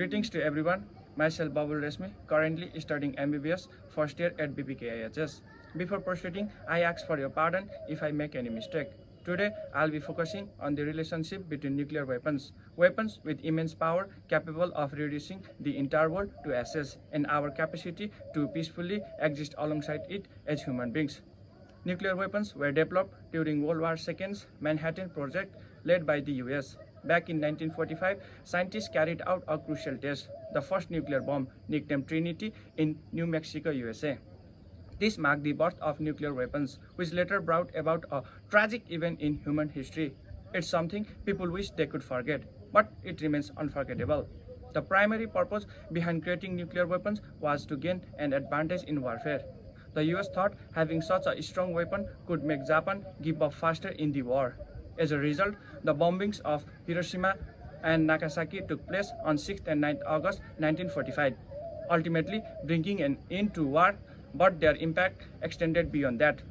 Greetings to everyone. Myself Babul Resmi, currently studying MBBS first year at BPKIHS. Before proceeding, I ask for your pardon if I make any mistake. Today, I'll be focusing on the relationship between nuclear weapons. Weapons with immense power capable of reducing the entire world to ashes, and our capacity to peacefully exist alongside it as human beings. Nuclear weapons were developed during World War II's Manhattan Project led by the US. Back in 1945, scientists carried out a crucial test, the first nuclear bomb, nicknamed Trinity, in New Mexico, USA. This marked the birth of nuclear weapons, which later brought about a tragic event in human history. It's something people wish they could forget, but it remains unforgettable. The primary purpose behind creating nuclear weapons was to gain an advantage in warfare. The US thought having such a strong weapon could make Japan give up faster in the war. As a result, the bombings of Hiroshima and Nagasaki took place on 6th and 9th August 1945, ultimately bringing an end to war, but their impact extended beyond that.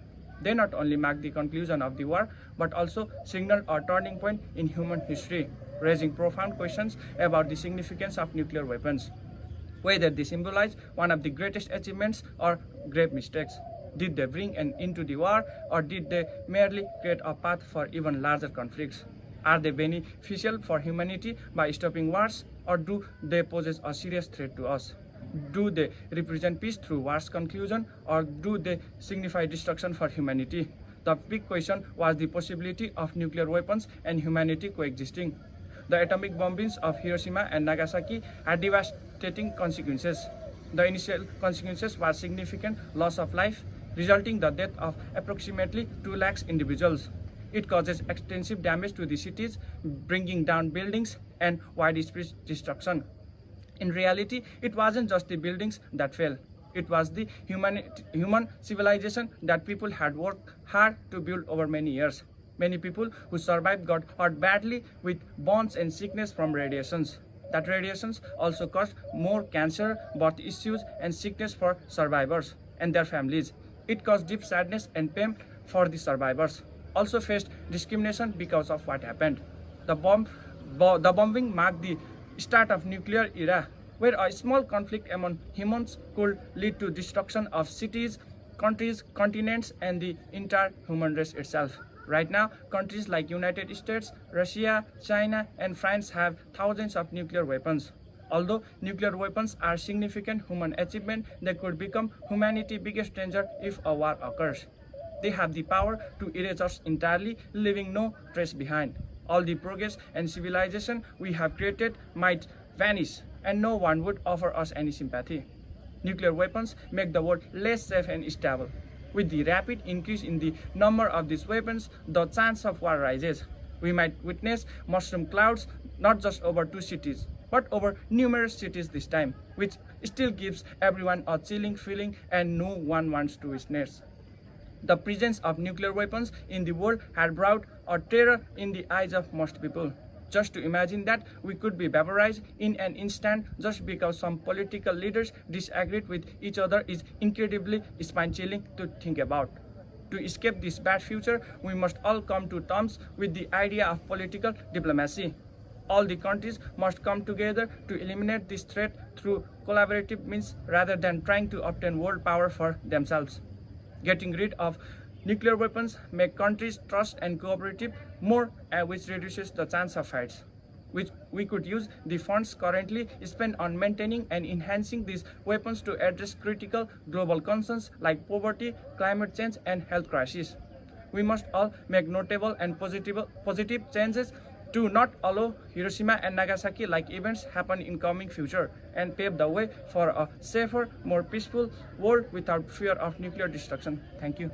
They not only marked the conclusion of the war, but also signaled a turning point in human history, raising profound questions about the significance of nuclear weapons. Whether they symbolize one of the greatest achievements or grave mistakes. Did they bring an end to the war, or did they merely create a path for even larger conflicts? Are they beneficial for humanity by stopping wars, or do they pose a serious threat to us? Do they represent peace through war's conclusion, or do they signify destruction for humanity? The big question was the possibility of nuclear weapons and humanity coexisting. The atomic bombings of Hiroshima and Nagasaki had devastating consequences. The initial consequences were significant loss of life, resulting in the death of approximately 2 lakhs individuals. It causes extensive damage to the cities, bringing down buildings and widespread destruction. In reality, it wasn't just the buildings that fell. It was the human civilization that people had worked hard to build over many years. Many people who survived got hurt badly with burns and sickness from radiations. That radiations also caused more cancer, birth issues, and sickness for survivors and their families. It caused deep sadness and pain for the survivors. Also faced discrimination because of what happened. The bombing marked the start of nuclear era, where a small conflict among humans could lead to destruction of cities, countries, continents, and the entire human race itself. Right now, countries like United States, Russia, China, and France have thousands of nuclear weapons. Although nuclear weapons are significant human achievement, they could become humanity's biggest danger if a war occurs. They have the power to erase us entirely, leaving no trace behind. All the progress and civilization we have created might vanish, and no one would offer us any sympathy. Nuclear weapons make the world less safe and stable. With the rapid increase in the number of these weapons, the chance of war rises. We might witness mushroom clouds not just over 2 cities, but over numerous cities this time, which still gives everyone a chilling feeling and no one wants to witness. The presence of nuclear weapons in the world had brought a terror in the eyes of most people. Just to imagine that we could be vaporized in an instant just because some political leaders disagreed with each other is incredibly spine-chilling to think about. To escape this bad future, we must all come to terms with the idea of political diplomacy. All the countries must come together to eliminate this threat through collaborative means rather than trying to obtain world power for themselves. Getting rid of nuclear weapons make countries trust and cooperative more, which reduces the chance of fights. We could use the funds currently spent on maintaining and enhancing these weapons to address critical global concerns like poverty, climate change, and health crises. We must all make notable and positive changes to not allow Hiroshima and Nagasaki like events happen in coming future and pave the way for a safer, more peaceful world without fear of nuclear destruction. Thank you.